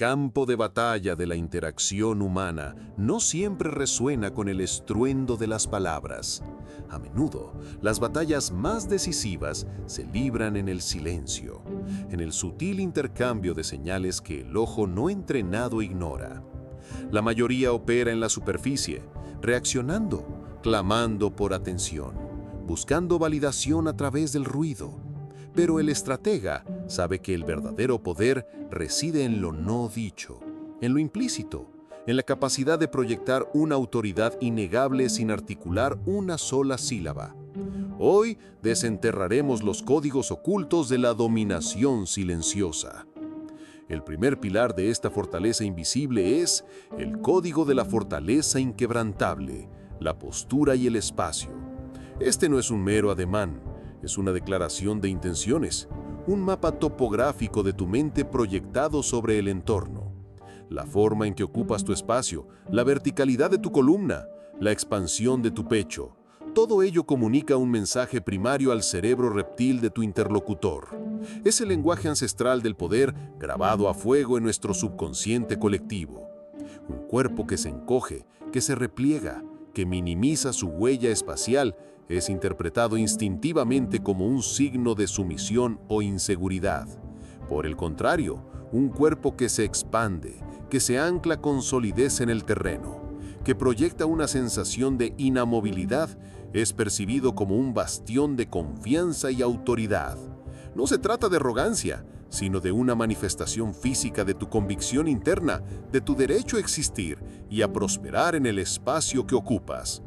campo de batalla de la interacción humana no siempre resuena con el estruendo de las palabras. A menudo, las batallas más decisivas se libran en el silencio, en el sutil intercambio de señales que el ojo no entrenado ignora. La mayoría opera en la superficie, reaccionando, clamando por atención, buscando validación a través del ruido. Pero el estratega sabe que el verdadero poder reside en lo no dicho, en lo implícito, en la capacidad de proyectar una autoridad innegable sin articular una sola sílaba. Hoy desenterraremos los códigos ocultos de la dominación silenciosa. El primer pilar de esta fortaleza invisible es el código de la fortaleza inquebrantable, la postura y el espacio. Este no es un mero ademán, es una declaración de intenciones, un mapa topográfico de tu mente proyectado sobre el entorno. La forma en que ocupas tu espacio, la verticalidad de tu columna, la expansión de tu pecho, todo ello comunica un mensaje primario al cerebro reptil de tu interlocutor. Es el lenguaje ancestral del poder grabado a fuego en nuestro subconsciente colectivo. Un cuerpo que se encoge, que se repliega, que minimiza su huella espacial, es interpretado instintivamente como un signo de sumisión o inseguridad. Por el contrario, un cuerpo que se expande, que se ancla con solidez en el terreno, que proyecta una sensación de inamovilidad, es percibido como un bastión de confianza y autoridad. No se trata de arrogancia, sino de una manifestación física de tu convicción interna, de tu derecho a existir y a prosperar en el espacio que ocupas.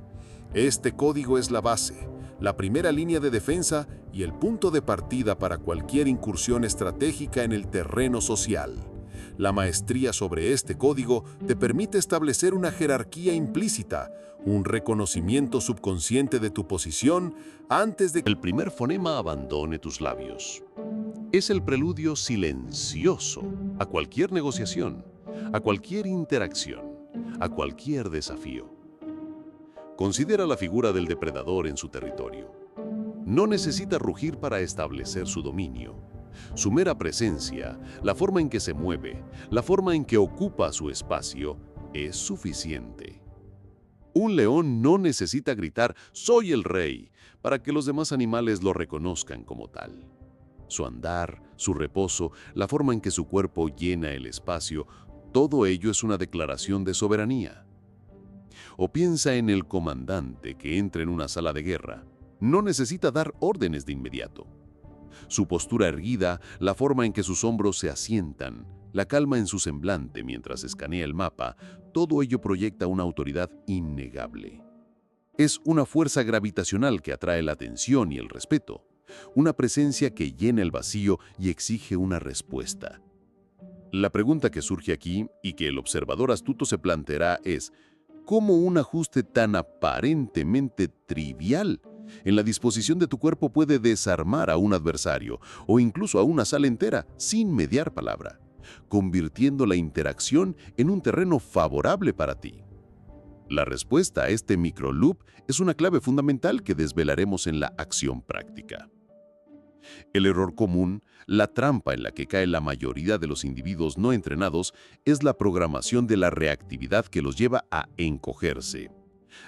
Este código es la base, la primera línea de defensa y el punto de partida para cualquier incursión estratégica en el terreno social. La maestría sobre este código te permite establecer una jerarquía implícita, un reconocimiento subconsciente de tu posición antes de que el primer fonema abandone tus labios. Es el preludio silencioso a cualquier negociación, a cualquier interacción, a cualquier desafío. Considera la figura del depredador en su territorio. No necesita rugir para establecer su dominio. Su mera presencia, la forma en que se mueve, la forma en que ocupa su espacio, es suficiente. Un león no necesita gritar «soy el rey» para que los demás animales lo reconozcan como tal. Su andar, su reposo, la forma en que su cuerpo llena el espacio, todo ello es una declaración de soberanía. O piensa en el comandante que entra en una sala de guerra. No necesita dar órdenes de inmediato. Su postura erguida, la forma en que sus hombros se asientan, la calma en su semblante mientras escanea el mapa, todo ello proyecta una autoridad innegable. Es una fuerza gravitacional que atrae la atención y el respeto, una presencia que llena el vacío y exige una respuesta. La pregunta que surge aquí y que el observador astuto se planteará es: ¿cómo un ajuste tan aparentemente trivial en la disposición de tu cuerpo puede desarmar a un adversario o incluso a una sala entera sin mediar palabra, convirtiendo la interacción en un terreno favorable para ti? La respuesta a este microloop es una clave fundamental que desvelaremos en la acción práctica. El error común, la trampa en la que cae la mayoría de los individuos no entrenados, es la programación de la reactividad que los lleva a encogerse.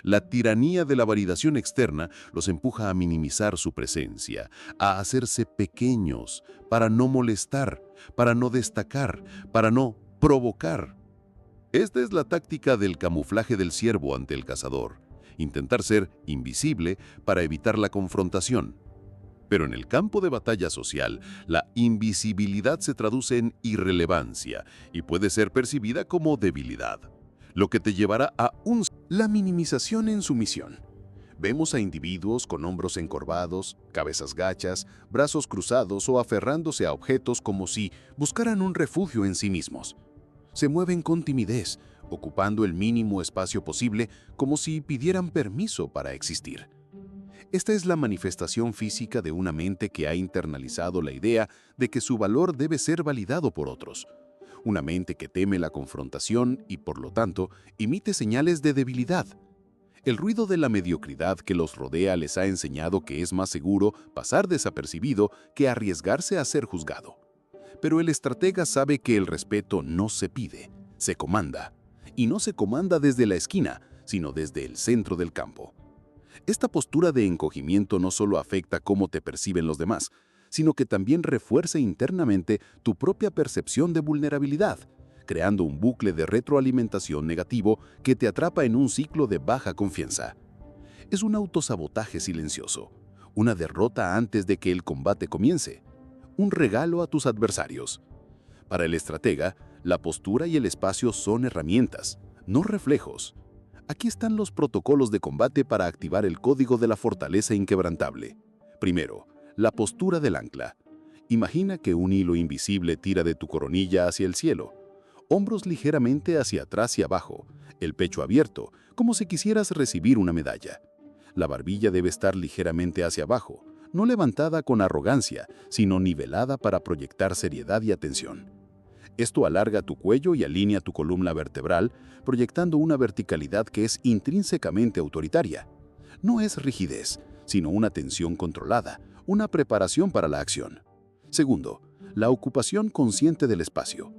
La tiranía de la validación externa los empuja a minimizar su presencia, a hacerse pequeños, para no molestar, para no destacar, para no provocar. Esta es la táctica del camuflaje del ciervo ante el cazador, intentar ser invisible para evitar la confrontación. Pero en el campo de batalla social, la invisibilidad se traduce en irrelevancia y puede ser percibida como debilidad, lo que te llevará a la minimización en sumisión. Vemos a individuos con hombros encorvados, cabezas gachas, brazos cruzados o aferrándose a objetos como si buscaran un refugio en sí mismos. Se mueven con timidez, ocupando el mínimo espacio posible como si pidieran permiso para existir. Esta es la manifestación física de una mente que ha internalizado la idea de que su valor debe ser validado por otros. Una mente que teme la confrontación y, por lo tanto, emite señales de debilidad. El ruido de la mediocridad que los rodea les ha enseñado que es más seguro pasar desapercibido que arriesgarse a ser juzgado. Pero el estratega sabe que el respeto no se pide, se comanda. Y no se comanda desde la esquina, sino desde el centro del campo. Esta postura de encogimiento no solo afecta cómo te perciben los demás, sino que también refuerza internamente tu propia percepción de vulnerabilidad, creando un bucle de retroalimentación negativo que te atrapa en un ciclo de baja confianza. Es un autosabotaje silencioso, una derrota antes de que el combate comience, un regalo a tus adversarios. Para el estratega, la postura y el espacio son herramientas, no reflejos. Aquí están los protocolos de combate para activar el código de la fortaleza inquebrantable. Primero, la postura del ancla. Imagina que un hilo invisible tira de tu coronilla hacia el cielo. Hombros ligeramente hacia atrás y abajo, el pecho abierto, como si quisieras recibir una medalla. La barbilla debe estar ligeramente hacia abajo, no levantada con arrogancia, sino nivelada para proyectar seriedad y atención. Esto alarga tu cuello y alinea tu columna vertebral, proyectando una verticalidad que es intrínsecamente autoritaria. No es rigidez, sino una tensión controlada, una preparación para la acción. Segundo, la ocupación consciente del espacio.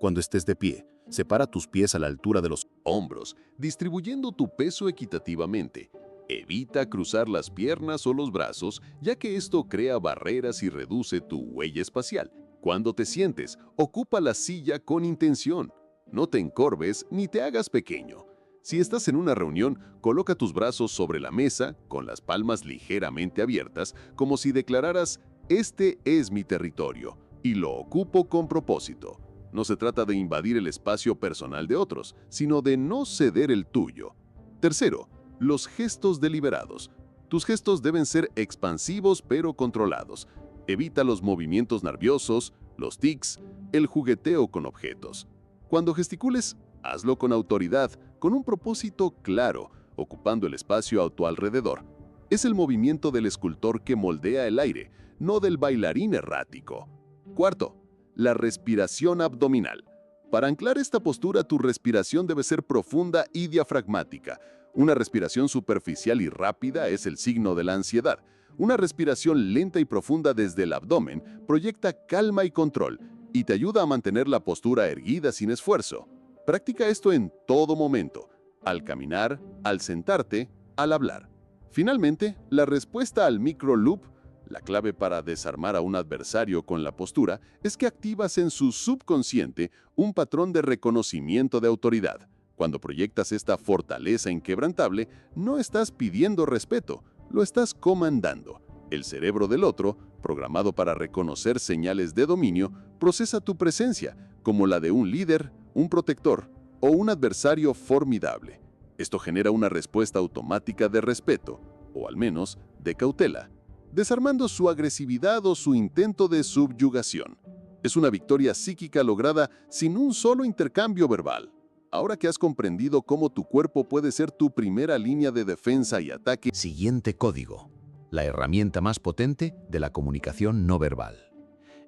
Cuando estés de pie, separa tus pies a la altura de los hombros, distribuyendo tu peso equitativamente. Evita cruzar las piernas o los brazos, ya que esto crea barreras y reduce tu huella espacial. Cuando te sientes, ocupa la silla con intención. No te encorves ni te hagas pequeño. Si estás en una reunión, coloca tus brazos sobre la mesa, con las palmas ligeramente abiertas, como si declararas: "Este es mi territorio, y lo ocupo con propósito". No se trata de invadir el espacio personal de otros, sino de no ceder el tuyo. Tercero, los gestos deliberados. Tus gestos deben ser expansivos pero controlados. Evita los movimientos nerviosos, los tics, el jugueteo con objetos. Cuando gesticules, hazlo con autoridad, con un propósito claro, ocupando el espacio a tu alrededor. Es el movimiento del escultor que moldea el aire, no del bailarín errático. Cuarto, la respiración abdominal. Para anclar esta postura, tu respiración debe ser profunda y diafragmática. Una respiración superficial y rápida es el signo de la ansiedad. Una respiración lenta y profunda desde el abdomen proyecta calma y control y te ayuda a mantener la postura erguida sin esfuerzo. Practica esto en todo momento, al caminar, al sentarte, al hablar. Finalmente, la respuesta al micro-loop, la clave para desarmar a un adversario con la postura, es que activas en su subconsciente un patrón de reconocimiento de autoridad. Cuando proyectas esta fortaleza inquebrantable, no estás pidiendo respeto, lo estás comandando. El cerebro del otro, programado para reconocer señales de dominio, procesa tu presencia como la de un líder, un protector o un adversario formidable. Esto genera una respuesta automática de respeto, o al menos de cautela, desarmando su agresividad o su intento de subyugación. Es una victoria psíquica lograda sin un solo intercambio verbal. Ahora que has comprendido cómo tu cuerpo puede ser tu primera línea de defensa y ataque. Siguiente código, la herramienta más potente de la comunicación no verbal.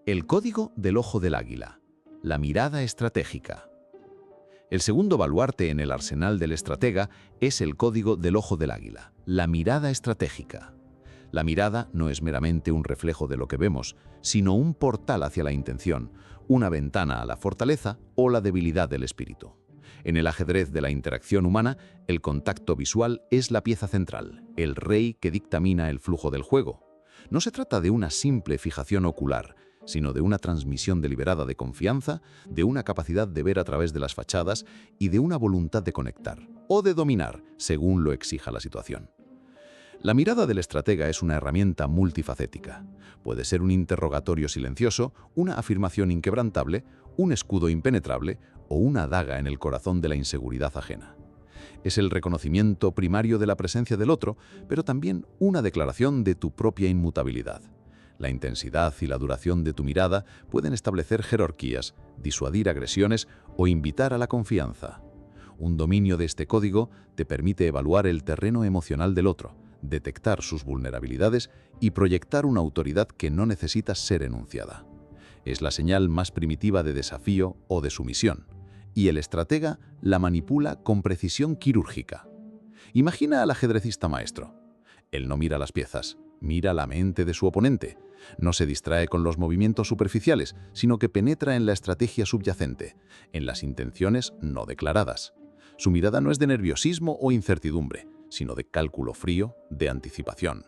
El código del ojo del águila, la mirada estratégica. El segundo baluarte en el arsenal del estratega es el código del ojo del águila, la mirada estratégica. La mirada no es meramente un reflejo de lo que vemos, sino un portal hacia la intención, una ventana a la fortaleza o la debilidad del espíritu. En el ajedrez de la interacción humana, el contacto visual es la pieza central, el rey que dictamina el flujo del juego. No se trata de una simple fijación ocular, sino de una transmisión deliberada de confianza, de una capacidad de ver a través de las fachadas y de una voluntad de conectar o de dominar, según lo exija la situación. La mirada del estratega es una herramienta multifacética. Puede ser un interrogatorio silencioso, una afirmación inquebrantable, un escudo impenetrable o una daga en el corazón de la inseguridad ajena. Es el reconocimiento primario de la presencia del otro, pero también una declaración de tu propia inmutabilidad. La intensidad y la duración de tu mirada pueden establecer jerarquías, disuadir agresiones o invitar a la confianza. Un dominio de este código te permite evaluar el terreno emocional del otro, detectar sus vulnerabilidades y proyectar una autoridad que no necesita ser enunciada. Es la señal más primitiva de desafío o de sumisión, y el estratega la manipula con precisión quirúrgica. Imagina al ajedrecista maestro. Él no mira las piezas, Mira la mente de su oponente. No se distrae con los movimientos superficiales, sino que penetra en la estrategia subyacente, en las intenciones no declaradas. Su mirada no es de nerviosismo o incertidumbre, sino de cálculo frío, de anticipación.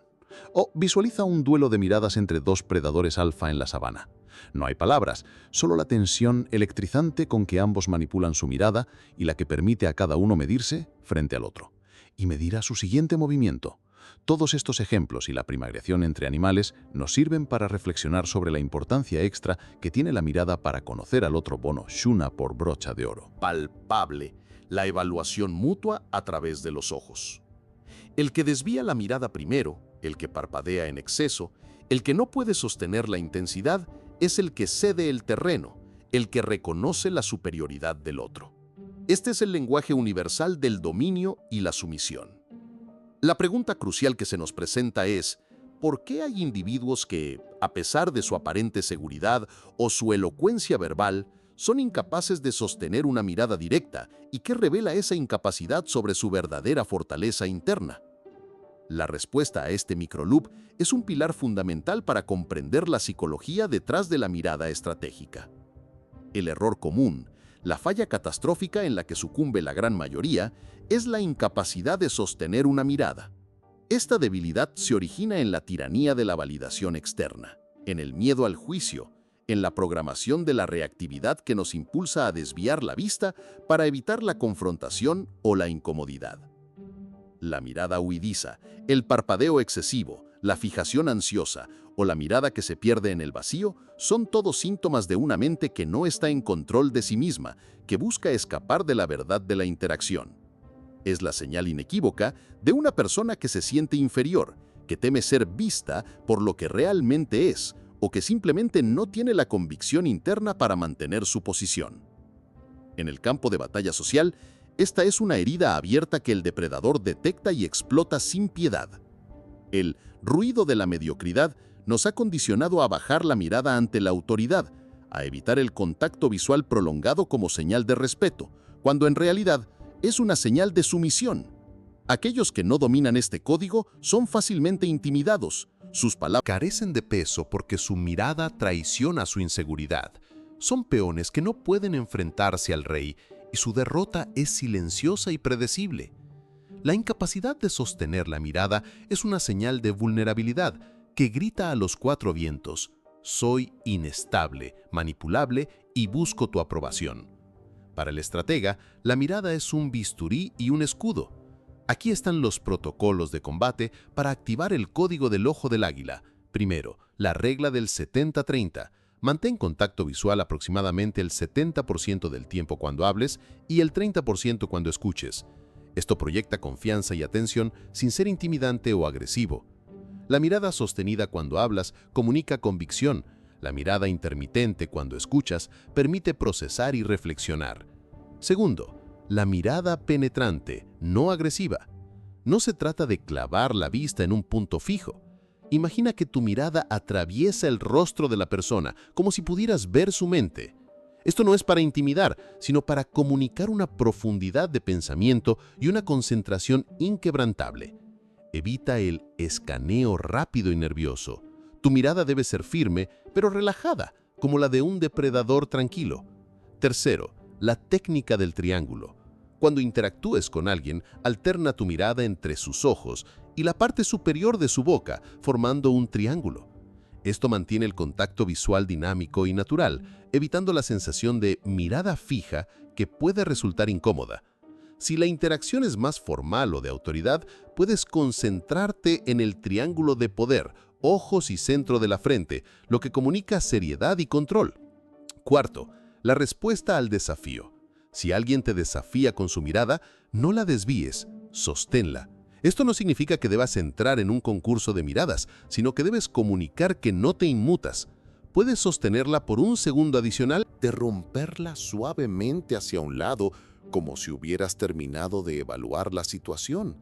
O visualiza un duelo de miradas entre dos predadores alfa en la sabana. No hay palabras, solo la tensión electrizante con que ambos manipulan su mirada y la que permite a cada uno medirse frente al otro. Y medirá su siguiente movimiento. Todos estos ejemplos y la primagriación entre animales nos sirven para reflexionar sobre la importancia extra que tiene la mirada para conocer al otro bono Shuna por brocha de oro. Palpable, la evaluación mutua a través de los ojos. El que desvía la mirada primero, el que parpadea en exceso, el que no puede sostener la intensidad, es el que cede el terreno, el que reconoce la superioridad del otro. Este es el lenguaje universal del dominio y la sumisión. La pregunta crucial que se nos presenta es, ¿por qué hay individuos que, a pesar de su aparente seguridad o su elocuencia verbal, son incapaces de sostener una mirada directa y qué revela esa incapacidad sobre su verdadera fortaleza interna? La respuesta a este microloop es un pilar fundamental para comprender la psicología detrás de la mirada estratégica. El error común, la falla catastrófica en la que sucumbe la gran mayoría, es la incapacidad de sostener una mirada. Esta debilidad se origina en la tiranía de la validación externa, en el miedo al juicio, en la programación de la reactividad que nos impulsa a desviar la vista para evitar la confrontación o la incomodidad. La mirada huidiza, el parpadeo excesivo, la fijación ansiosa o la mirada que se pierde en el vacío son todos síntomas de una mente que no está en control de sí misma, que busca escapar de la verdad de la interacción. Es la señal inequívoca de una persona que se siente inferior, que teme ser vista por lo que realmente es, o que simplemente no tiene la convicción interna para mantener su posición. En el campo de batalla social, esta es una herida abierta que el depredador detecta y explota sin piedad. El ruido de la mediocridad nos ha condicionado a bajar la mirada ante la autoridad, a evitar el contacto visual prolongado como señal de respeto, cuando en realidad es una señal de sumisión. Aquellos que no dominan este código son fácilmente intimidados. Sus palabras carecen de peso porque su mirada traiciona su inseguridad. Son peones que no pueden enfrentarse al rey y su derrota es silenciosa y predecible. La incapacidad de sostener la mirada es una señal de vulnerabilidad que grita a los cuatro vientos: soy inestable, manipulable y busco tu aprobación. Para el estratega, la mirada es un bisturí y un escudo. Aquí están los protocolos de combate para activar el código del ojo del águila. Primero, la regla del 70-30. Mantén contacto visual aproximadamente el 70% del tiempo cuando hables y el 30% cuando escuches. Esto proyecta confianza y atención sin ser intimidante o agresivo. La mirada sostenida cuando hablas comunica convicción. La mirada intermitente cuando escuchas permite procesar y reflexionar. Segundo, la mirada penetrante, no agresiva. No se trata de clavar la vista en un punto fijo. Imagina que tu mirada atraviesa el rostro de la persona, como si pudieras ver su mente. Esto no es para intimidar, sino para comunicar una profundidad de pensamiento y una concentración inquebrantable. Evita el escaneo rápido y nervioso. Tu mirada debe ser firme, pero relajada, como la de un depredador tranquilo. Tercero, la técnica del triángulo. Cuando interactúes con alguien, alterna tu mirada entre sus ojos y la parte superior de su boca, formando un triángulo. Esto mantiene el contacto visual dinámico y natural, evitando la sensación de mirada fija que puede resultar incómoda. Si la interacción es más formal o de autoridad, puedes concentrarte en el triángulo de poder, ojos y centro de la frente, lo que comunica seriedad y control. Cuarto, la respuesta al desafío. Si alguien te desafía con su mirada, no la desvíes, sosténla. Esto no significa que debas entrar en un concurso de miradas, sino que debes comunicar que no te inmutas. Puedes sostenerla por un segundo adicional, de romperla suavemente hacia un lado, como si hubieras terminado de evaluar la situación.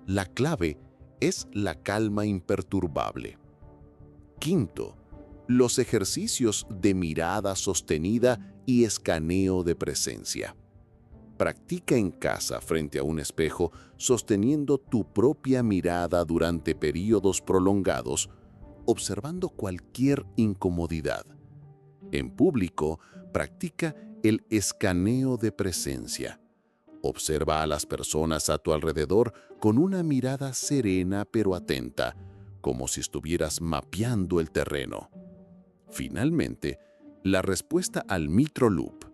La clave es la calma imperturbable. Quinto, los ejercicios de mirada sostenida y escaneo de presencia. Practica en casa frente a un espejo sosteniendo tu propia mirada durante periodos prolongados, observando cualquier incomodidad. En público, practica el escaneo de presencia. Observa a las personas a tu alrededor con una mirada serena pero atenta, como si estuvieras mapeando el terreno. Finalmente, la respuesta al microloop,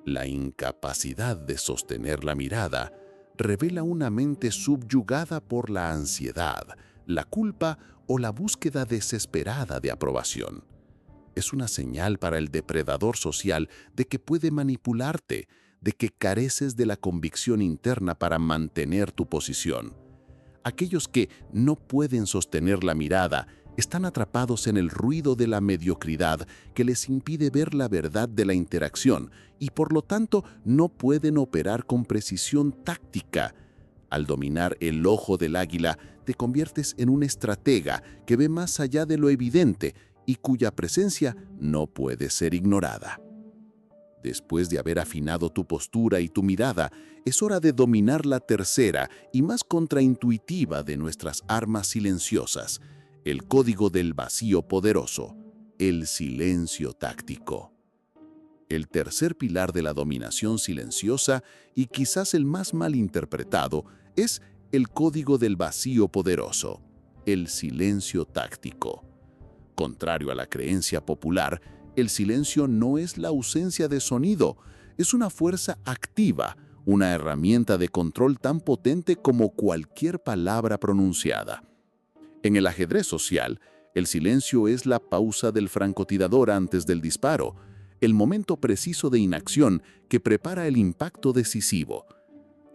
la incapacidad de sostener la mirada, revela una mente subyugada por la ansiedad, la culpa o la búsqueda desesperada de aprobación. Es una señal para el depredador social de que puede manipularte, de que careces de la convicción interna para mantener tu posición. Aquellos que no pueden sostener la mirada están atrapados en el ruido de la mediocridad que les impide ver la verdad de la interacción y por lo tanto no pueden operar con precisión táctica. Al dominar el ojo del águila, te conviertes en un estratega que ve más allá de lo evidente y cuya presencia no puede ser ignorada. Después de haber afinado tu postura y tu mirada, es hora de dominar la tercera y más contraintuitiva de nuestras armas silenciosas, el código del vacío poderoso, el silencio táctico. El tercer pilar de la dominación silenciosa, y quizás el más mal interpretado, es el código del vacío poderoso, el silencio táctico. Contrario a la creencia popular, el silencio no es la ausencia de sonido, es una fuerza activa, una herramienta de control tan potente como cualquier palabra pronunciada. En el ajedrez social, el silencio es la pausa del francotirador antes del disparo, el momento preciso de inacción que prepara el impacto decisivo.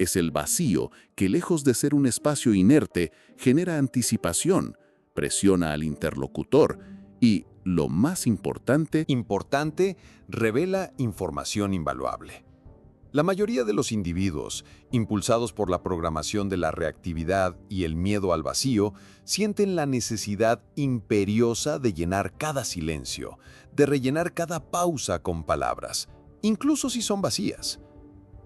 Es el vacío que, lejos de ser un espacio inerte, genera anticipación, presiona al interlocutor y, lo más importante, revela información invaluable. La mayoría de los individuos, impulsados por la programación de la reactividad y el miedo al vacío, sienten la necesidad imperiosa de llenar cada silencio, de rellenar cada pausa con palabras, incluso si son vacías.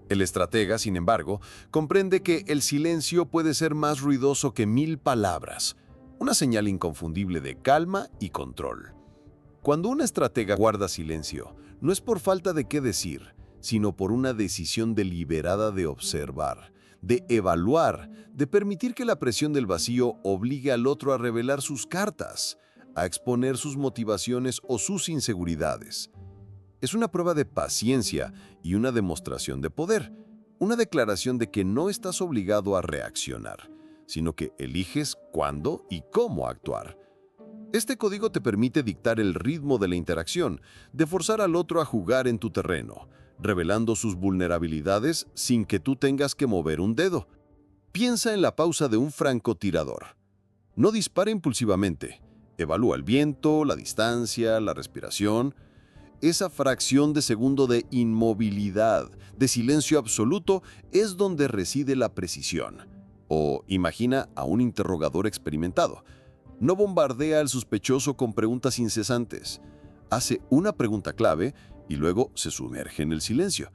El estratega, sin embargo, comprende que el silencio puede ser más ruidoso que 1000 palabras, una señal inconfundible de calma y control. Cuando un estratega guarda silencio, no es por falta de qué decir, sino por una decisión deliberada de observar, de evaluar, de permitir que la presión del vacío obligue al otro a revelar sus cartas, a exponer sus motivaciones o sus inseguridades. Es una prueba de paciencia y una demostración de poder, una declaración de que no estás obligado a reaccionar, sino que eliges cuándo y cómo actuar. Este código te permite dictar el ritmo de la interacción, de forzar al otro a jugar en tu terreno, revelando sus vulnerabilidades sin que tú tengas que mover un dedo. Piensa en la pausa de un francotirador. No dispara impulsivamente. Evalúa el viento, la distancia, la respiración. Esa fracción de segundo de inmovilidad, de silencio absoluto, es donde reside la precisión. O imagina a un interrogador experimentado. No bombardea al sospechoso con preguntas incesantes. Hace una pregunta clave y luego se sumerge en el silencio,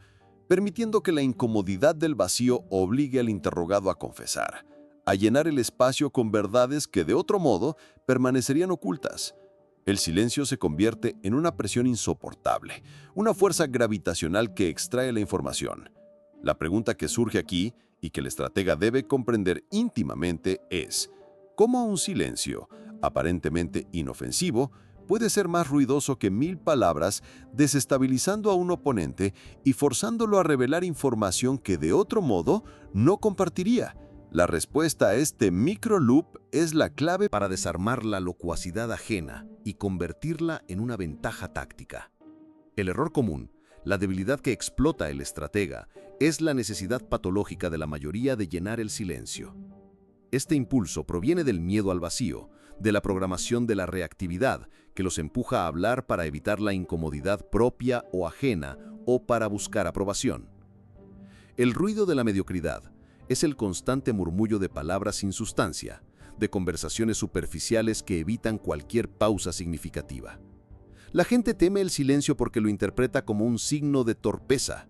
permitiendo que la incomodidad del vacío obligue al interrogado a confesar, a llenar el espacio con verdades que de otro modo permanecerían ocultas. El silencio se convierte en una presión insoportable, una fuerza gravitacional que extrae la información. La pregunta que surge aquí y que el estratega debe comprender íntimamente es: ¿cómo un silencio, aparentemente inofensivo, puede ser más ruidoso que 1000 palabras, desestabilizando a un oponente y forzándolo a revelar información que de otro modo no compartiría? La respuesta a este microloop es la clave para desarmar la locuacidad ajena y convertirla en una ventaja táctica. El error común, la debilidad que explota el estratega, es la necesidad patológica de la mayoría de llenar el silencio. Este impulso proviene del miedo al vacío, de la programación de la reactividad, que los empuja a hablar para evitar la incomodidad propia o ajena o para buscar aprobación. El ruido de la mediocridad es el constante murmullo de palabras sin sustancia, de conversaciones superficiales que evitan cualquier pausa significativa. La gente teme el silencio porque lo interpreta como un signo de torpeza,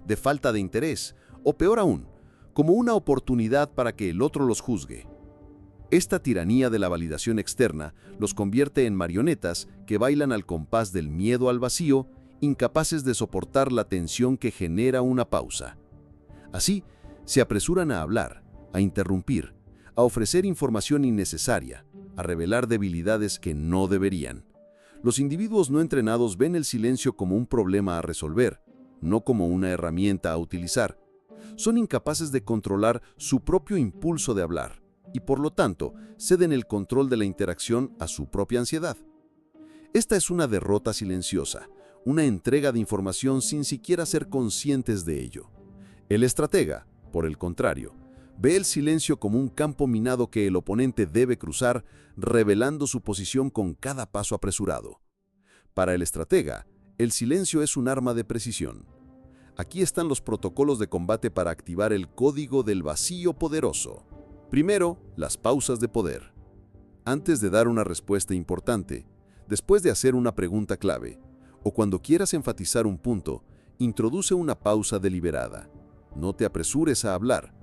de falta de interés, o peor aún, como una oportunidad para que el otro los juzgue. Esta tiranía de la validación externa los convierte en marionetas que bailan al compás del miedo al vacío, incapaces de soportar la tensión que genera una pausa. Así, se apresuran a hablar, a interrumpir, a ofrecer información innecesaria, a revelar debilidades que no deberían. Los individuos no entrenados ven el silencio como un problema a resolver, no como una herramienta a utilizar. Son incapaces de controlar su propio impulso de hablar y, por lo tanto, ceden el control de la interacción a su propia ansiedad. Esta es una derrota silenciosa, una entrega de información sin siquiera ser conscientes de ello. El estratega, por el contrario, ve el silencio como un campo minado que el oponente debe cruzar, revelando su posición con cada paso apresurado. Para el estratega, el silencio es un arma de precisión. Aquí están los protocolos de combate para activar el código del vacío poderoso. Primero, las pausas de poder. Antes de dar una respuesta importante, después de hacer una pregunta clave, o cuando quieras enfatizar un punto, introduce una pausa deliberada. No te apresures a hablar.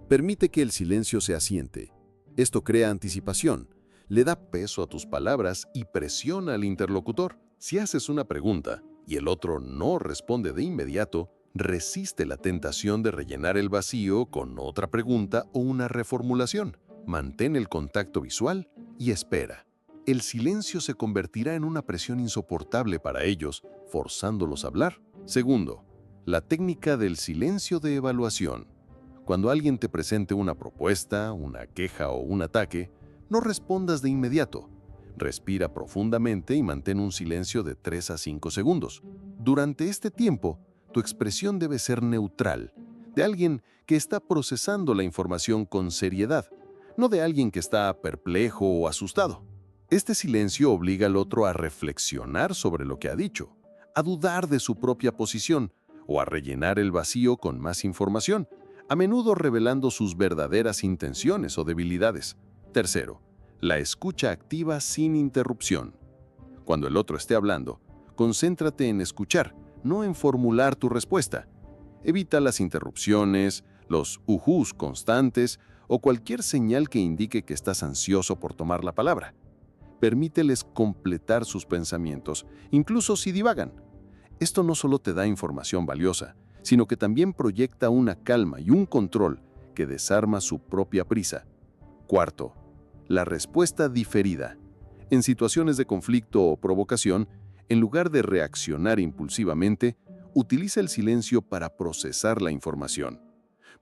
Permite que el silencio se asiente. Esto crea anticipación, le da peso a tus palabras y presiona al interlocutor. Si haces una pregunta y el otro no responde de inmediato, resiste la tentación de rellenar el vacío con otra pregunta o una reformulación. Mantén el contacto visual y espera. El silencio se convertirá en una presión insoportable para ellos, forzándolos a hablar. Segundo, la técnica del silencio de evaluación. Cuando alguien te presente una propuesta, una queja o un ataque, no respondas de inmediato. Respira profundamente y mantén un silencio de 3 a 5 segundos. Durante este tiempo, tu expresión debe ser neutral, de alguien que está procesando la información con seriedad, no de alguien que está perplejo o asustado. Este silencio obliga al otro a reflexionar sobre lo que ha dicho, a dudar de su propia posición o a rellenar el vacío con más información, a menudo revelando sus verdaderas intenciones o debilidades. Tercero, la escucha activa sin interrupción. Cuando el otro esté hablando, concéntrate en escuchar, no en formular tu respuesta. Evita las interrupciones, los ujús constantes o cualquier señal que indique que estás ansioso por tomar la palabra. Permíteles completar sus pensamientos, incluso si divagan. Esto no solo te da información valiosa, sino que también proyecta una calma y un control que desarma su propia prisa. Cuarto, la respuesta diferida. En situaciones de conflicto o provocación, en lugar de reaccionar impulsivamente, utiliza el silencio para procesar la información.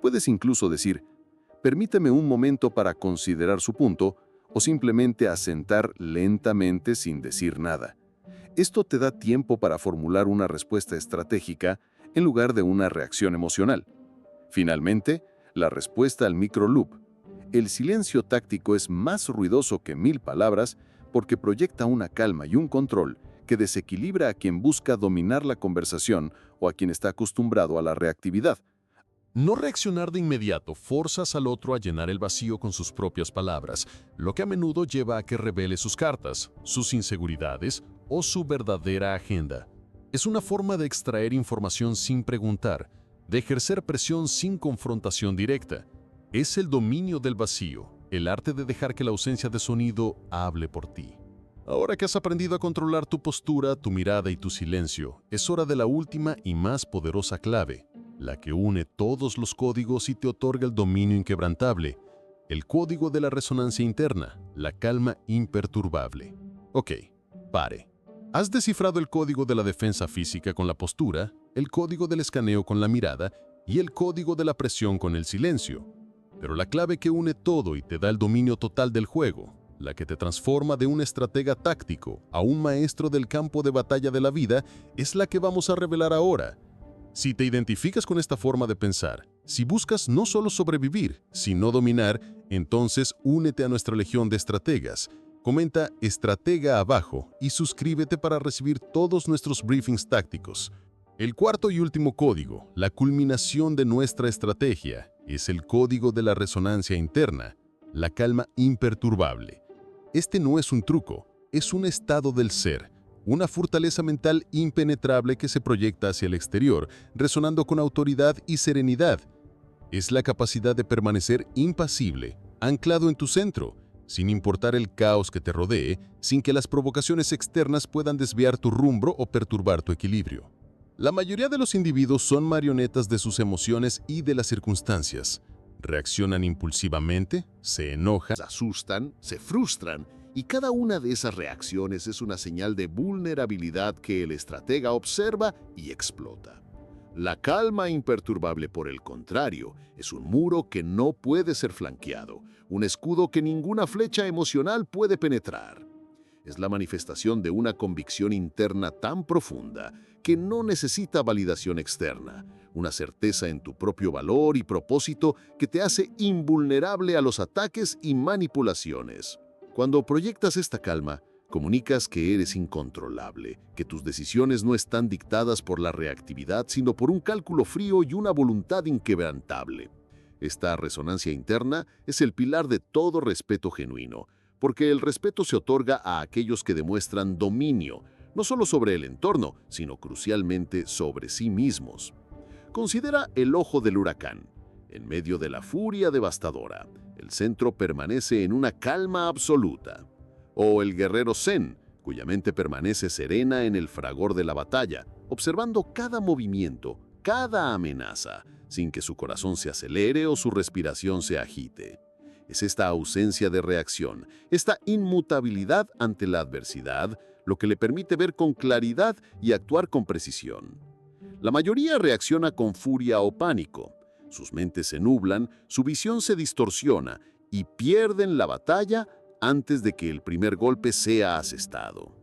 Puedes incluso decir, permíteme un momento para considerar su punto, o simplemente asentar lentamente sin decir nada. Esto te da tiempo para formular una respuesta estratégica en lugar de una reacción emocional. Finalmente, la respuesta al microloop. El silencio táctico es más ruidoso que 1000 palabras porque proyecta una calma y un control que desequilibra a quien busca dominar la conversación o a quien está acostumbrado a la reactividad. No reaccionar de inmediato forzas al otro a llenar el vacío con sus propias palabras, lo que a menudo lleva a que revele sus cartas, sus inseguridades o su verdadera agenda. Es una forma de extraer información sin preguntar, de ejercer presión sin confrontación directa. Es el dominio del vacío, el arte de dejar que la ausencia de sonido hable por ti. Ahora que has aprendido a controlar tu postura, tu mirada y tu silencio, es hora de la última y más poderosa clave, la que une todos los códigos y te otorga el dominio inquebrantable, el código de la resonancia interna, la calma imperturbable. Ok, pare. Has descifrado el código de la defensa física con la postura, el código del escaneo con la mirada y el código de la presión con el silencio. Pero la clave que une todo y te da el dominio total del juego, la que te transforma de un estratega táctico a un maestro del campo de batalla de la vida, es la que vamos a revelar ahora. Si te identificas con esta forma de pensar, si buscas no solo sobrevivir, sino dominar, entonces únete a nuestra legión de estrategas. Comenta estratega abajo y suscríbete para recibir todos nuestros briefings tácticos. El cuarto y último código, la culminación de nuestra estrategia, es el código de la resonancia interna, la calma imperturbable. Este no es un truco, es un estado del ser, una fortaleza mental impenetrable que se proyecta hacia el exterior, resonando con autoridad y serenidad. Es la capacidad de permanecer impasible, anclado en tu centro, sin importar el caos que te rodee, sin que las provocaciones externas puedan desviar tu rumbo o perturbar tu equilibrio. La mayoría de los individuos son marionetas de sus emociones y de las circunstancias. Reaccionan impulsivamente, se enojan, Se asustan, se frustran, y cada una de esas reacciones es una señal de vulnerabilidad que el estratega observa y explota. La calma imperturbable, por el contrario, es un muro que no puede ser flanqueado, un escudo que ninguna flecha emocional puede penetrar. Es la manifestación de una convicción interna tan profunda que no necesita validación externa, una certeza en tu propio valor y propósito que te hace invulnerable a los ataques y manipulaciones. Cuando proyectas esta calma, comunicas que eres incontrolable, que tus decisiones no están dictadas por la reactividad, sino por un cálculo frío y una voluntad inquebrantable. Esta resonancia interna es el pilar de todo respeto genuino, porque el respeto se otorga a aquellos que demuestran dominio, no solo sobre el entorno, sino crucialmente sobre sí mismos. Considera el ojo del huracán. En medio de la furia devastadora, el centro permanece en una calma absoluta. O el guerrero zen, cuya mente permanece serena en el fragor de la batalla, observando cada movimiento, cada amenaza, sin que su corazón se acelere o su respiración se agite. Es esta ausencia de reacción, esta inmutabilidad ante la adversidad, lo que le permite ver con claridad y actuar con precisión. La mayoría reacciona con furia o pánico. Sus mentes se nublan, su visión se distorsiona y pierden la batalla antes de que el primer golpe sea asestado.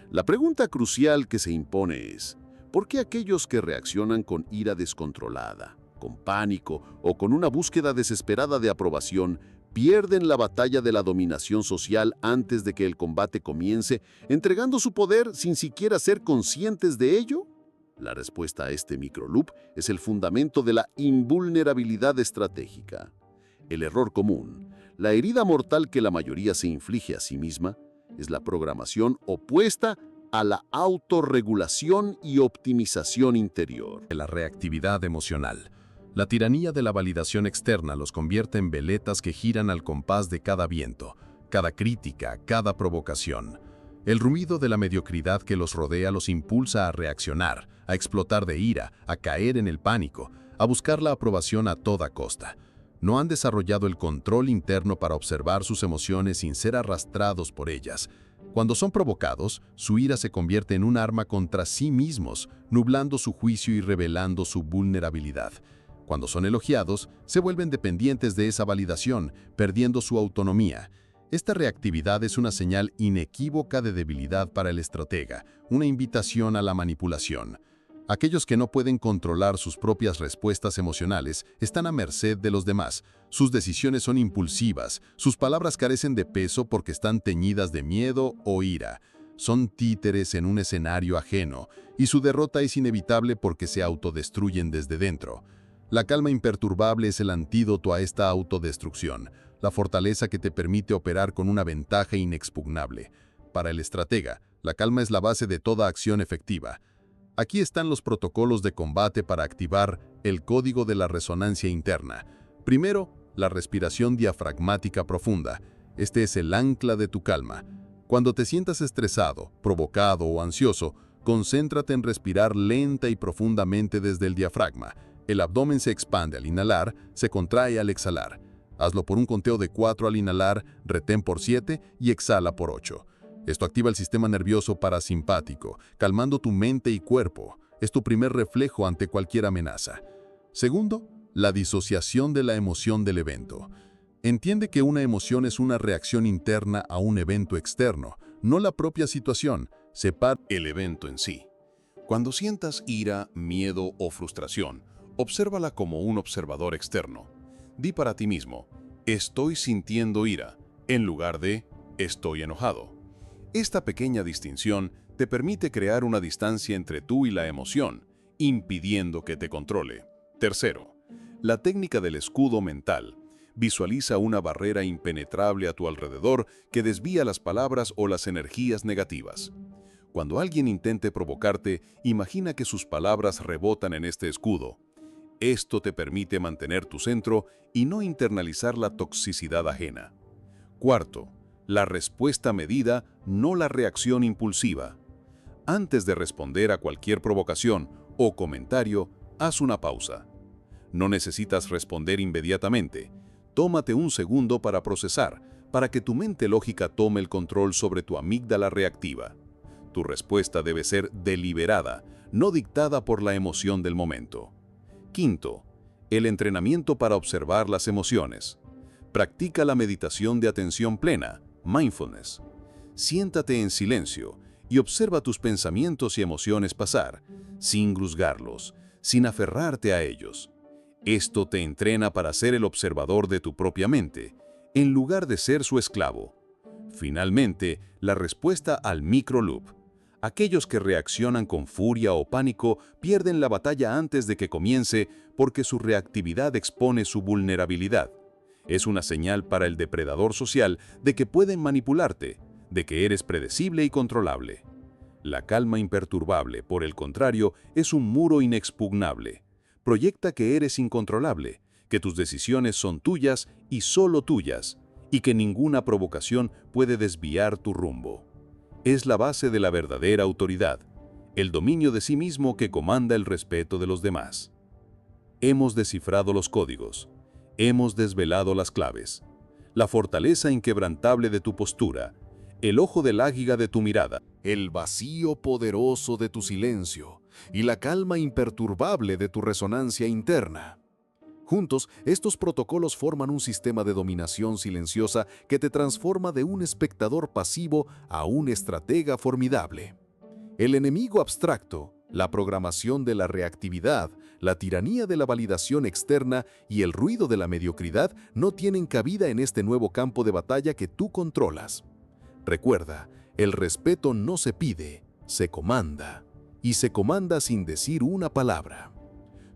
La pregunta crucial que se impone es: ¿por qué aquellos que reaccionan con ira descontrolada, con pánico o con una búsqueda desesperada de aprobación pierden la batalla de la dominación social antes de que el combate comience, entregando su poder sin siquiera ser conscientes de ello? La respuesta a este microloop es el fundamento de la invulnerabilidad estratégica. El error común, la herida mortal que la mayoría se inflige a sí misma, es la programación opuesta a la autorregulación y optimización interior. La reactividad emocional. La tiranía de la validación externa los convierte en veletas que giran al compás de cada viento, cada crítica, cada provocación. El ruido de la mediocridad que los rodea los impulsa a reaccionar, a explotar de ira, a caer en el pánico, a buscar la aprobación a toda costa. No han desarrollado el control interno para observar sus emociones sin ser arrastrados por ellas. Cuando son provocados, su ira se convierte en un arma contra sí mismos, nublando su juicio y revelando su vulnerabilidad. Cuando son elogiados, se vuelven dependientes de esa validación, perdiendo su autonomía. Esta reactividad es una señal inequívoca de debilidad para el estratega, una invitación a la manipulación. Aquellos que no pueden controlar sus propias respuestas emocionales están a merced de los demás. Sus decisiones son impulsivas, sus palabras carecen de peso porque están teñidas de miedo o ira. Son títeres en un escenario ajeno, y su derrota es inevitable porque se autodestruyen desde dentro. La calma imperturbable es el antídoto a esta autodestrucción, la fortaleza que te permite operar con una ventaja inexpugnable. Para el estratega, la calma es la base de toda acción efectiva. Aquí están los protocolos de combate para activar el código de la resonancia interna. Primero, la respiración diafragmática profunda. Este es el ancla de tu calma. Cuando te sientas estresado, provocado o ansioso, concéntrate en respirar lenta y profundamente desde el diafragma. El abdomen se expande al inhalar, se contrae al exhalar. Hazlo por un conteo de 4 al inhalar, retén por 7 y exhala por 8. Esto activa el sistema nervioso parasimpático, calmando tu mente y cuerpo. Es tu primer reflejo ante cualquier amenaza. Segundo, la disociación de la emoción del evento. Entiende que una emoción es una reacción interna a un evento externo, no la propia situación. Separa el evento en sí. Cuando sientas ira, miedo o frustración, obsérvala como un observador externo. Di para ti mismo: estoy sintiendo ira, en lugar de estoy enojado. Esta pequeña distinción te permite crear una distancia entre tú y la emoción, impidiendo que te controle. Tercero, la técnica del escudo mental. Visualiza una barrera impenetrable a tu alrededor que desvía las palabras o las energías negativas. Cuando alguien intente provocarte, imagina que sus palabras rebotan en este escudo. Esto te permite mantener tu centro y no internalizar la toxicidad ajena. Cuarto, la respuesta medida, no la reacción impulsiva. Antes de responder a cualquier provocación o comentario, haz una pausa. No necesitas responder inmediatamente. Tómate un segundo para procesar, para que tu mente lógica tome el control sobre tu amígdala reactiva. Tu respuesta debe ser deliberada, no dictada por la emoción del momento. Quinto, el entrenamiento para observar las emociones. Practica la meditación de atención plena, mindfulness. Siéntate en silencio y observa tus pensamientos y emociones pasar, sin juzgarlos, sin aferrarte a ellos. Esto te entrena para ser el observador de tu propia mente, en lugar de ser su esclavo. Finalmente, la respuesta al microloop. Aquellos que reaccionan con furia o pánico pierden la batalla antes de que comience porque su reactividad expone su vulnerabilidad. Es una señal para el depredador social de que pueden manipularte, de que eres predecible y controlable. La calma imperturbable, por el contrario, es un muro inexpugnable. Proyecta que eres incontrolable, que tus decisiones son tuyas y solo tuyas, y que ninguna provocación puede desviar tu rumbo. Es la base de la verdadera autoridad, el dominio de sí mismo que comanda el respeto de los demás. Hemos descifrado los códigos, hemos desvelado las claves, la fortaleza inquebrantable de tu postura, el ojo del águila de tu mirada, el vacío poderoso de tu silencio y la calma imperturbable de tu resonancia interna. Juntos, estos protocolos forman un sistema de dominación silenciosa que te transforma de un espectador pasivo a un estratega formidable. El enemigo abstracto, la programación de la reactividad, la tiranía de la validación externa y el ruido de la mediocridad no tienen cabida en este nuevo campo de batalla que tú controlas. Recuerda, el respeto no se pide, se comanda, y se comanda sin decir una palabra.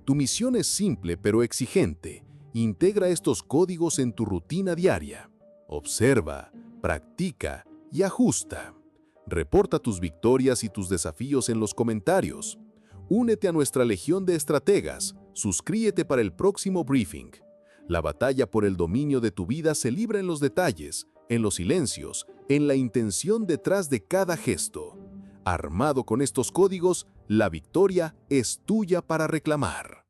Tu misión es simple pero exigente. Integra estos códigos en tu rutina diaria. Observa, practica y ajusta. Reporta tus victorias y tus desafíos en los comentarios. Únete a nuestra legión de estrategas. Suscríbete para el próximo briefing. La batalla por el dominio de tu vida se libra en los detalles, en los silencios, en la intención detrás de cada gesto. Armado con estos códigos, la victoria es tuya para reclamar.